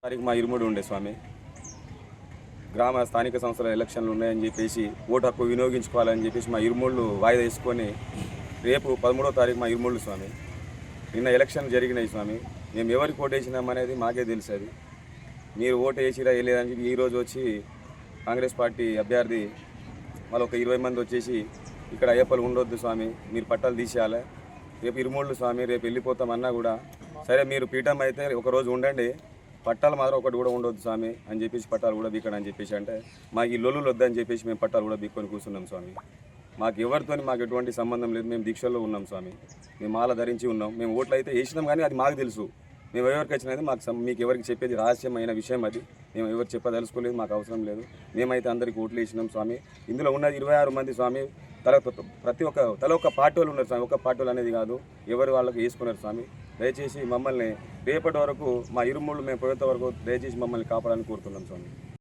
తారీఖు మా ఇరుముడి ఉండే స్వామి గ్రామ స్థానిక సంస్థల ఎలక్షన్లు ఉన్నాయని చెప్పేసి ఓటు హక్కు వినియోగించుకోవాలని చెప్పేసి మా ఇరుముళ్ళు వాయిదా వేసుకొని రేపు 13వ తారీఖు మా ఇరుముళ్ళు స్వామి. నిన్న ఎలక్షన్ జరిగినాయి స్వామి. మేము ఎవరికి ఓటు వేసినామనేది మాకే తెలుసు. అది మీరు ఓటు వేసిరా వేయలేదని చెప్పి ఈరోజు వచ్చి కాంగ్రెస్ పార్టీ అభ్యర్థి వాళ్ళు ఒక 20 మంది వచ్చేసి ఇక్కడ అయ్యప్పలు ఉండొద్దు స్వామి, మీరు పట్టాలు తీసేయాలి, రేపు ఇరుముళ్ళు స్వామి, రేపు వెళ్ళిపోతామన్నా కూడా సరే మీరు పీఠం అయితే ఒకరోజు ఉండండి, పట్టాలు మాత్రం ఒకటి కూడా ఉండొద్దు స్వామి అని చెప్పేసి పట్టాలు కూడా బీకడం అని చెప్పేసి అంటే మాకు ఈ లొల్లులు వద్దని చెప్పేసి మేము పట్టాలు కూడా బీక్కొని కూర్చున్నాం స్వామి. మాకు ఎవరితో మాకు ఎటువంటి సంబంధం లేదు. మేము దీక్షల్లో ఉన్నాం స్వామి. మేము మాల ధరించి ఉన్నాం. మేము ఓట్లు అయితే వేసినాం కానీ అది మాకు తెలుసు. మేము ఎవరికి వచ్చినది మాకు మీకు ఎవరికి చెప్పేది రహస్యమైన విషయం. అది మేము ఎవరు చెప్పదలుచుకోలేదు, మాకు అవసరం లేదు. మేమైతే అందరికీ ఓట్లు వేసినాం స్వామి. ఇందులో ఉన్నది 26 మంది స్వామి. ప్రతి ఒక్క పార్టీ వాళ్ళు ఉన్నారు స్వామి. ఒక పార్టీ వాళ్ళు అనేది కాదు, ఎవరు వాళ్ళకి వేసుకున్నారు స్వామి. దయచేసి మమ్మల్ని రేపటి వరకు మా ఇరుముళ్ళు మేము పోయేంత వరకు దయచేసి మమ్మల్ని కాపాడాలని కోరుతున్నాం స్వామి.